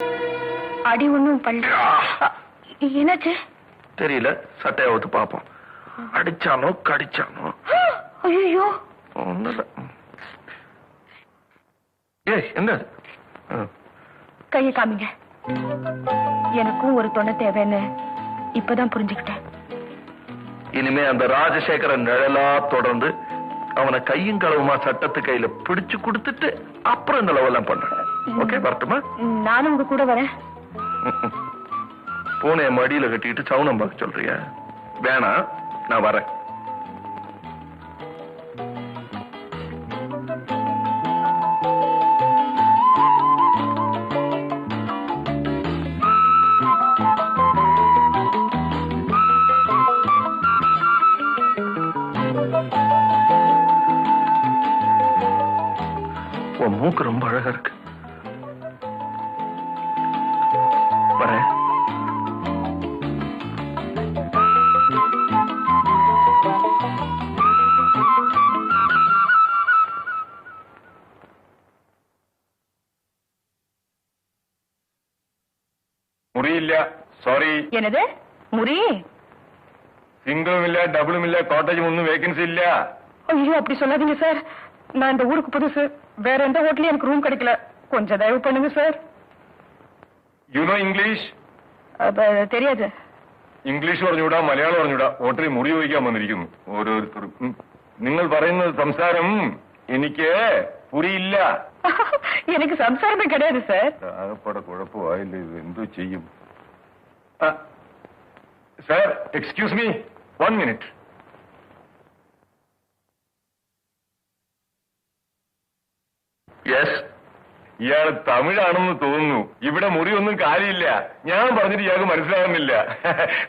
அடி ஒண்ணும் பண்ணல. என்னாச்சு தெரியல. சட்டையை ஊத்து பாப்போம். அடிச்சானோ கடிச்சானோ? ஐயோ ஒண்ணு இல்ல. என்ன கையை காமிங்க. எனக்கும் ஒரு துணை தேவைன்னு இப்பதான் புரிஞ்சுக்கிட்டேன். இனிமே அந்த ராஜசேகரன் நிழலா தொடர்ந்து அவனை கையும் களவுமா சட்டத்து கையில பிடிச்சு கொடுத்துட்டு அப்புறம் இந்த லவெல்லாம் பண்றேன். ஓகே, வரட்டுமா? நானும் உங்க கூட வரேன். பூனைய மடியில கட்டிட்டு சவுனம் பார்க்க சொல்றியா? வேணாம், நான் வரேன். உன் மூக்கு ரொம்ப அழகா இருக்கு. வரேன். മുറിയില്ല, സോറി. என்னது முறி? സിംഗിളും ഇല്ല, ഡബിളും ഇല്ല, കോട്ടേജും ഒന്നും വേക്കൻസി ഇല്ല. ஐயோ அப்படி சொல்லாதீங்க சார். நான் இந்த ஊருக்கு புதுசு. வேற எந்த ஹோட்டலையும் எனக்கு ரூம் கிடைக்கல. கொஞ்சம் தயவு பண்ணுங்க சார். You know English? தெரியாது. ഇംഗ്ലീഷ് പറഞ്ഞുകൂടാ, മലയാളം പറഞ്ഞുകൂടാ. ഹോട്ടലിൽ മുറി ചോദിക്കാൻ വന്നിരിക്കുന്നു ഓരോരുത്തരും. നിങ്ങൾ പറയുന്ന സംസാരം എനിക്ക് പുരിയില്ല. எனக்கு சம்சாரமே கிடையாது சார். ആകപ്പാടെ കുഴപ്പമായില്ല. ഇത് എന്തോ ചെയ്യും? Sir, excuse me, 1 minute. Yes. ഇയാൾ തമിഴാണെന്ന് തോന്നുന്നു. ഇവിടെ മുറിയൊന്നും കാര്യമില്ല. ഞാൻ പറഞ്ഞിട്ട് ഇയാൾക്ക് മനസ്സിലാകുന്നില്ല.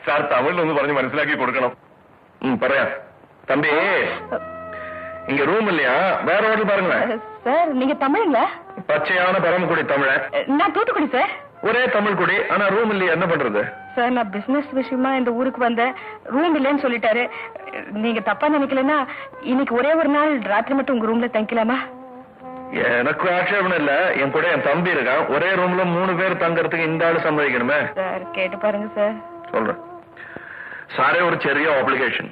സാർ തമിഴിലൊന്ന് പറഞ്ഞ് മനസ്സിലാക്കി കൊടുക്കണം. പറയാ தம்பி, இங்க ரூம் இல்லையா? வேற ஹோட்டல் பாருங்களேன். சார் நீங்க தமிழ்ல? பச்சையான பரமக்குடி தமிழ. நான் தூத்துக்குடி சார். ஒரே தமிழ் குடி, ஆனா ரூம் இல்லையா? என்ன பண்றது? சார் நான் பிசினஸ் விஷயமா இந்த ஊருக்கு வந்தேன். ரூம் இல்லைன்னு சொல்லிட்டாரு. நீங்க தப்பா நினைக்கலன்னா இன்னைக்கு ஒரே ஒரு நாள் ராத்திரி மட்டும் உங்க ரூம்ல தங்கிக்கலாமா? எனக்கு ஆட்சேபம் இல்ல. என் கூட என் தம்பி இருக்கான். ஒரே ரூம்ல 3 பேர் தங்கறதுக்கு இந்த ஆளு சம்மதிக்கணுமே. சார் கேட்டு பாருங்க சார். சொல்றேன். സാറേ, ഒരു ചെറിയ ഓബ്ലിഗേഷൻ.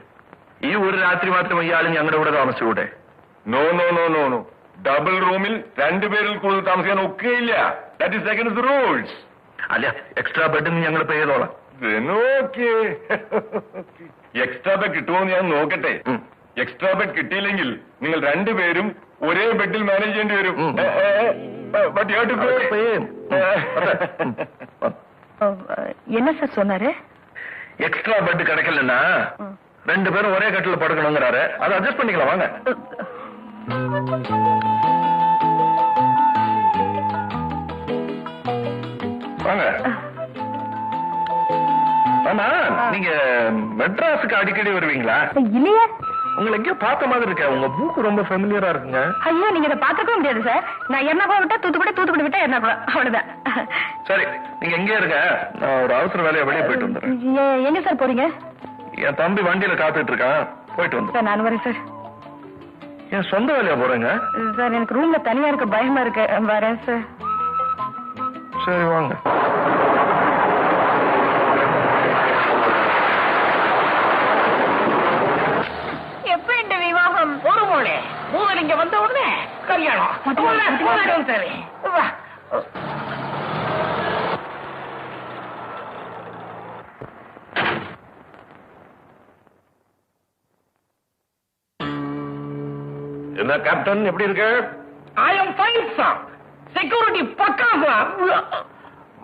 ഈ ഒരു രാത്രി മാത്രം ഇയാളും ഞങ്ങളുടെ കൂടെ താമസിച്ചൂടെ? No no no no no. Double റൂമിൽ 2 പേരിൽ കൂടുതൽ താമസിക്കാൻ ഒക്കെയില്ല. That is against the rules. അല്ല, എക്സ്ട്രാ ബെഡിന് ഞങ്ങൾ പേ ചെയ്തോളാം. എക്സ്ട്രാ ബെഡ് കിട്ടുമോന്ന് ഞാൻ നോക്കട്ടെ. എക്സ്ട്രാ ബെഡ് കിട്ടിയില്ലെങ്കിൽ നിങ്ങൾ 2 പേരും ഒരേ ബെഡിൽ മാനേജ് ചെയ്യേണ്ടി വരും. என்ன சார் சொன்னாரு? எக்ஸ்ட்ரா பெட் கிடைக்கலன்னா 2 பேரும் ஒரே கட்டில படுக்கணுங்கிறாரு. அதை அட்ஜஸ்ட் பண்ணிக்கலாம். வாங்க வாங்க. ஆமா, நீங்க மெட்ராஸுக்கு அடிக்கடி வருவீங்களா? இல்லையே. உங்களை எங்கேயோ பார்த்த மாதிரி இருக்க. உங்க மூக்கு ரொம்ப ஃபெமிலியரா இருக்குங்க. ஐயோ, நீங்க இதை பார்க்கவே முடியாது சார். நான் எர்ணாகுளம் விட்டா தூத்துக்குடி, தூத்துக்குடி விட்டா எர்ணாகுளம், அவ்வளவுதான். சரி, நீங்க எங்கே இருக்க? நான் ஒரு அவசர வேலையை வெளியே போயிட்டு வந்துடுறேன். எங்க சார் போறீங்க? என் தம்பி வண்டியில காத்துட்டு இருக்கான். போயிட்டு வந்து சார். நான் வரேன் சார். என் சொந்த வேலையா போறேங்க சார். எனக்கு ரூம்ல தனியா இருக்க பயமா இருக்கு. வரேன் சார். சரி, வாங்க. எப்ப இந்த விவாகம்? ஒரு மோளே மூவல் இங்க வந்த உடனே கல்யாணம். சரி வா. என்ன கேப்டன், எப்படி இருக்க? I am fine, sir. Security பக்கா, sir.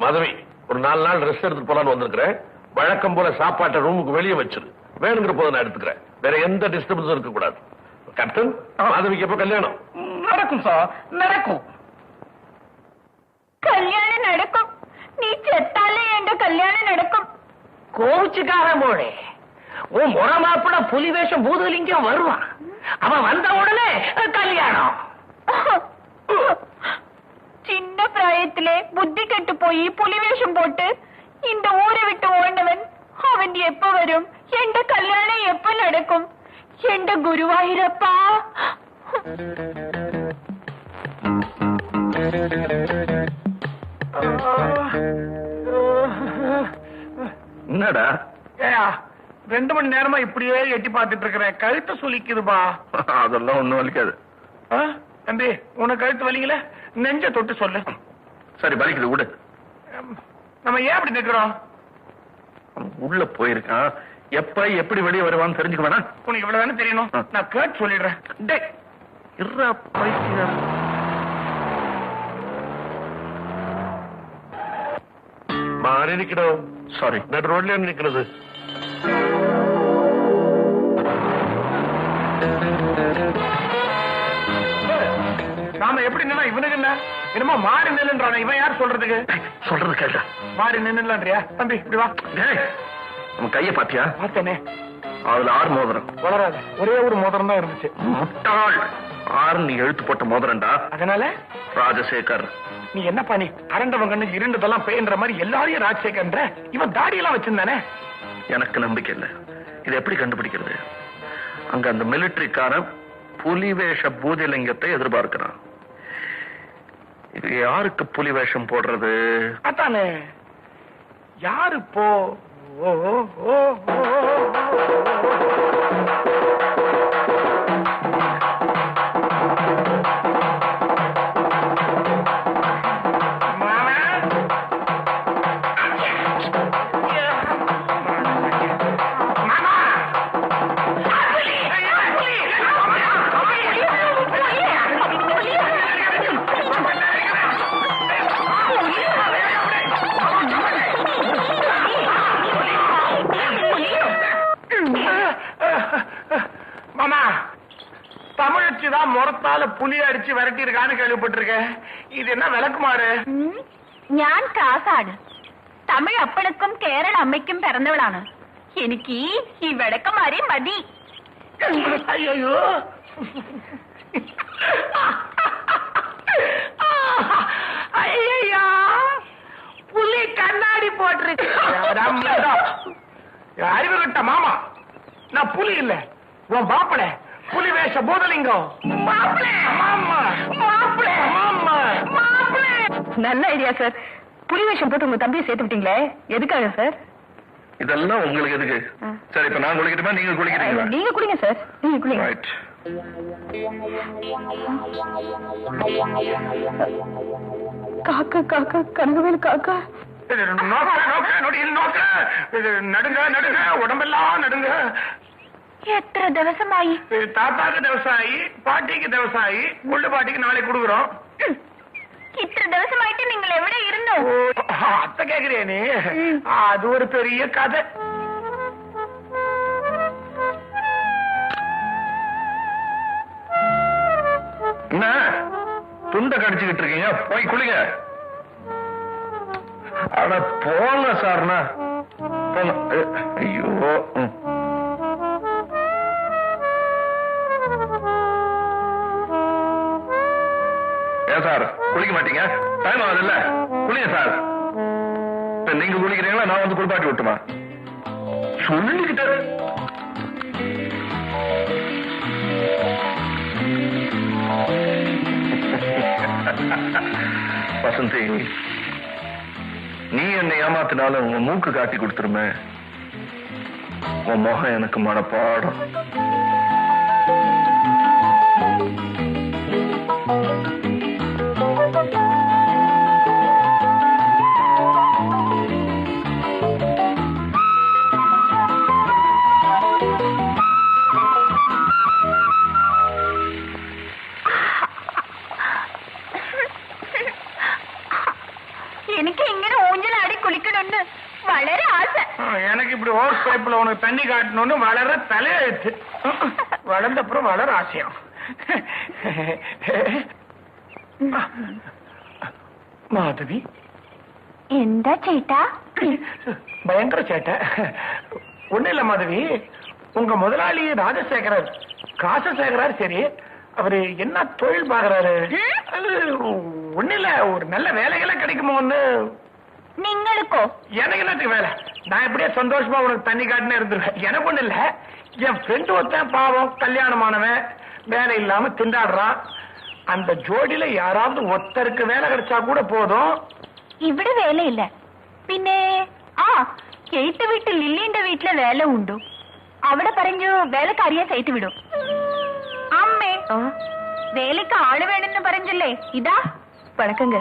மாதவி, ஒரு 4 நாள் ரெஸ்ட் எடுத்துட்டு போலான்னு வந்திருக்கிறேன். வழக்கம் போல சாப்பாட்டை ரூமுக்கு வெளியே வச்சிரு. வேணுங்கிற போது நான் எடுத்துக்கிறேன். வேற எந்த டிஸ்டர்பன்ஸும் இருக்க கூடாது. கேப்டன், மாதவிக்கு எப்ப கல்யாணம்? நடக்கும் சார், நடக்கும். கல்யாணம் நடக்கும். நீ செத்தாலே எங்க கல்யாணம் நடக்கும். கோவிச்சுக்கார மோளே, உன் முறை மாப்பிள புலி வேஷம் பூதலிங்கம் வருவான். அவன் வந்த உடனே கல்யாணம். சின்ன பிராயத்திலே புத்தி கெட்டு போய் புலி வேஷம் போட்டு இந்த ஊரை விட்டு ஓடினவன் அவன் எப்ப வரும்? எந்த கல்யாணம் எப்ப நடக்கும்? எந்த குருவாயிரப்பா. என்னடா? ஏயா 2 மணி நேரமா இப்படியே எட்டி பார்த்துட்டு இருக்கிறேன், கழுத்தை சுலிக்குதுப்பா. அதெல்லாம் ஒண்ணும் வலிக்காது. தம்பி, உனக்கு கழுத்து வலிக்கல? நெஞ்ச தொட்டு சொல்லு. சரி, வலிக்குது விடு. நம்ம ஏன் அப்படி நிக்கிறோம்? உள்ள போயிருக்கான், எப்ப எப்படி வெளியே வருவான்னு தெரிஞ்சுக்க வேணா? உனக்கு இவ்வளவுதானே தெரியணும், நான் கேட்டு சொல்லிடுறேன். டேய், இருடா பைத்தியம். மாறி நிக்கணும். சாரி, நடு ரோட்ல நிக்கிறது. நாம எப்படி நின்னா இவனுக்கு என்ன? என்னமோ மாறி நில்லுன்றான, இவன் யார் சொல்றதுக்கு? சொல்றது கேட்டா மாறி நின்னுலான்றியா? தம்பி இப்படி வா. நம்ம கைய பாத்தியா? பார்த்தேனே, அதுல 6 மோதிரம். வளராது, ஒரே ஒரு மோதிரம் தான் இருந்துச்சு. முட்டாள், 6 நீ எழுத்து போட்ட மோதிரம்டா. அதனால ராஜசேகர். நீ என்ன பண்ணி அரண்டவன் கண்ணு இருண்டதெல்லாம் பேன்ற மாதிரி எல்லாரையும் ராஜசேகர்ன்ற? இவன் தாடியெல்லாம் வச்சிருந்தானே. எனக்கு நம்பிக்கை இல்ல. இது எப்படி கண்டுபிடிக்கிறது? அங்க அந்த மிலிட்டரிக்காரன் புலி வேஷ பூஜலிங்கத்தை எதிர்பார்க்கிறான். இது யாருக்கு புலி வேஷம் போடுறது? அதானே, யாரு போ? ஓ ஓ ஓ தமிழச்சிதான் முறத்தால புலி அடிச்சு விரட்டி இருக்கான்னு கேள்விப்பட்டிருக்கேன். இது என்ன விளக்குமாறு? ഞാൻ കാസാട്. തമിഴ് അപ്പനക്കും കേരള അമ്മയ്ക്കും പിറന്നവളാണ്. എനിക്ക് ഈ വിളക്കമാരി മതി. ஐயோ, ஐயா, புலி கண்ணாடி போட்டிருக்கு. அறிவு கட்ட மாமா, நான் புலி இல்ல, உன் பாப்பட புலி வேஷ பூதலிங்கம். நல்ல ஐடியா சார். புலி வேஷம் போட்டு உங்க தம்பியை சேர்த்து விட்டீங்களே, எதுக்காக சார்? இதெல்லாம் உங்களுக்கு எதுக்கு? சரி, இப்ப நான் குளிக்கட்டுமா, நீங்க குளிக்கிறீங்களா? நீங்க குளிங்க சார், நீங்க குளிங்க. ரைட். காக்கா காக்கா, கனகவேல் காக்கா. நடுங்க நடுங்க, உடம்பெல்லாம் நடுங்க. എത്ര ദിവസമായി? தாத்தாக்கு ദിവസമായി, பாட்டிக்கு ദിവസമായി, முள்ளு பாட்டிக்கு நாளைக்கு கொடுக்குறோம். ഇത്ര ദിവസമായിട്ട് നിങ്ങൾ എവിടെ ഇരുന്നു? அத்தை கேக்குறியா நீ? அது ஒரு பெரிய கதை. என்ன துண்டை கடிச்சுக்கிட்டு இருக்கீங்க? போய் குளிங்க. அட போங்க சார்னா. ஐயோ, ஏன் சார் குளிக்க மாட்டீங்க? டைம் ஆகுதுல்ல, குளிங்க சார். நீங்க குளிக்கிறீங்களா, நான் வந்து குளிப்பாட்டி விட்டுமா? சொல்லிக்கிட்டு வசந்தி, நீ என்னை ஏமாத்தினால உங்க மூக்கு காட்டி கொடுத்துருமே, உன் முகம் எனக்கு மனப்பாடம். എനിക്ക് ഇങ്ങനെ ഊഞ്ഞലാടി കുളിക്കണമെന്ന് വളരെ ആശ. எனக்கு இப்படி ஹோஸ் பைப்ல உனக்கு தண்ணி காட்டணும்னு வளர தலையெழுத்து. வளர்ந்தப்புறம் வளர ஆசையம். மாதவி, എന്താ ചേട്ടാ? பயங்கர சேட்டை. ஒண்ணு இல்ல மாதவி, உங்க முதலாளி ராஜசேகரர் காசசேகரார், சரி, அவரு என்ன தொழில் பாக்குறாரு? ஒண்ணு இல்ல, ஒரு நல்ல வேலைகளை கிடைக்குமோன்னு. നിങ്ങൾക്കോ? எனக்கு என்னத்துக்கு வேலை? நான் எப்படியே சந்தோஷமா உனக்கு தண்ணி காட்டுன்னு இருந்துருவேன். எனக்கு ஒண்ணு இல்ல, என் ஃப்ரெண்டு ஒருத்தன் பாவம் கல்யாணமானவன், வேலை இல்லாம திண்டாடுறான். அந்த ஜோடியில யாராவது ஒருத்தருக்கு வேலை கிடைச்சா கூட போதும், ഇവിടെ വേലയില്ല. പിന്നെ എഴുത്ത് വീട്ടിൽ ലില്ലിന്റെ വീട്ടിലെ വേല ഉണ്ടു. അവിടെ പറഞ്ഞു വേലക്കാരിയെ സൈറ്റ് വിടും. അമ്മേ வேலைக்கு ஆளு வேணும்னு பறஞ்சல்லே இதா வணக்கங்க.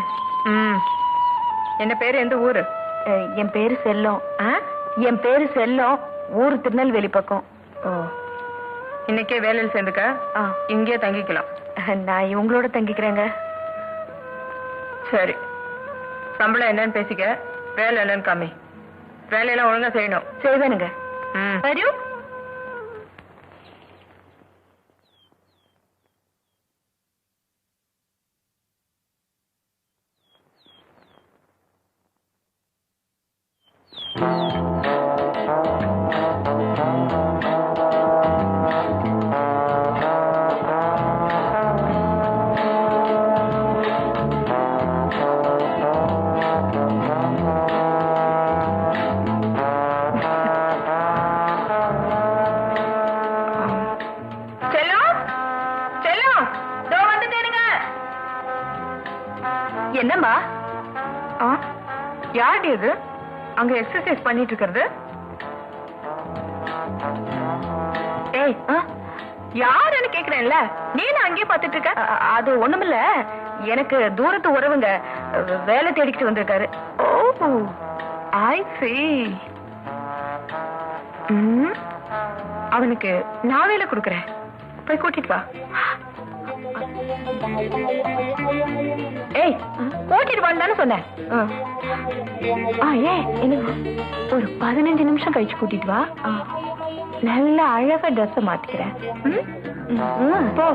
என்ன பேரு, எந்த ஊரு? என் பேரு செல்லம். என் பேரு செல்லம், ஊரு திருநெல்வேலி பக்கம். இன்னைக்கே வேலையில் சேர்ந்துக்க, இங்கே தங்கிக்கலாம். நான் இவங்களோட தங்கிக்கிறேங்க. சரி, சம்பளம் என்னன்னு பேசிக்க, வேலை என்னன்னு காமி. வேலையெல்லாம் ஒழுங்கா செய்யணும். செய்வேனுங்க. வரும். என்னம்மா? யாரு இது அங்க எக்ஸசைஸ் பண்ணிட்டு இருக்கிறது? ஏய், யாருன்னு கேக்குறேன்ல, நீ அங்கேயே பாத்துட்டு இருக்க. அது ஒண்ணுமில்ல, எனக்கு தூரத்து உறவுங்க வேலை தேடிக்கிட்டு வந்திருக்காரு. ஓ, ஐ see. அவனுக்கு நான் வேலை கொடுக்கறேன், போய் கூட்டிட்டு வா. ஏய், கூட்டிட்டு வான்னு சொன்னேன். ஒரு 15 நிமிஷம் கழிச்சு கூட்டிட்டு வா. நல்ல அழகா ட்ரெஸ் மாத்திக்கிறேன். போ.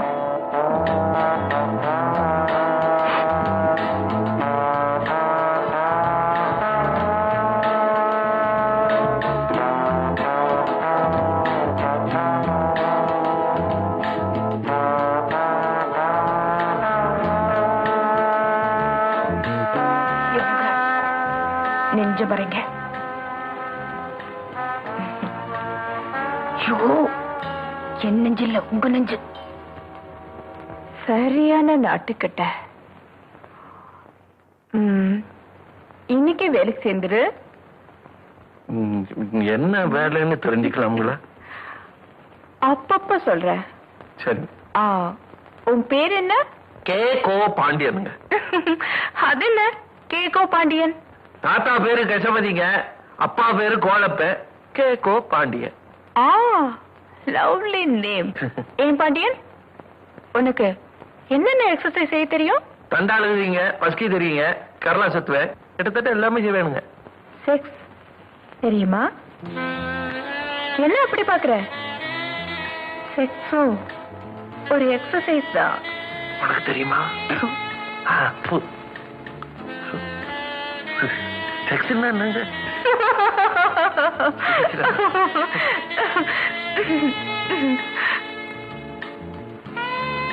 நெஞ்ச பாருங்க. என் நெஞ்சு இல்ல, உங்க நெஞ்சு. சரியான நாட்டுக்கிட்ட. இன்னைக்கு வேலைக்கு சேர்ந்துரு. என்ன வேலைன்னு தெரிஞ்சுக்கலாம்ல? அப்பப்ப சொல்றேன். சரி. உன் பேர் என்ன? கே கோ பாண்டியனுங்க. அது என்ன கே கோ பாண்டியன்? தாத்தா பேரு கசபதிங்க, அப்பா பேரு கோலப்ப, கே கோ பாண்டியன். Lovely name. ஏன் பாண்டியன், உனக்கு என்னென்ன எக்ஸசைஸ் செய்ய தெரியும்? தண்டாளுவீங்க, பஸ்கி தெரியுங்க, கரலா சுத்துவேன், கிட்டத்தட்ட எல்லாமே செய்வேனுங்க. செக்ஸ் தெரியுமா? என்ன அப்படி பாக்குற? செக்ஸும் ஒரு எக்ஸசைஸ் தான். உனக்கு தெரியுமா? செக்ஸ்னா என்னங்க?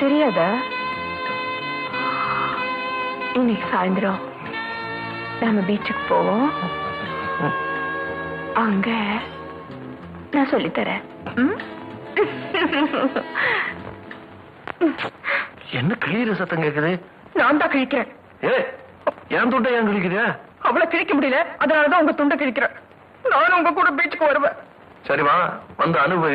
தெரியாதா? இன்னைக்கு சாயந்தரம் நம்ம பீச்சுக்கு போவோம். அங்க நான் சொல்லித்தரேன். என்ன கிளியிற சத்தம் கேக்குது? நான் தான் கிழிக்கிறேன். என் துண்டை ஏன் கிழிக்கிறியா? அவளை கிழிக்க முடியல, அதனாலதான் உங்க துண்டை கிழிக்கிறேன். நானும் உங்க கூட பீச்சுக்கு வருவேன். சரிவா, வந்து அனுபவி.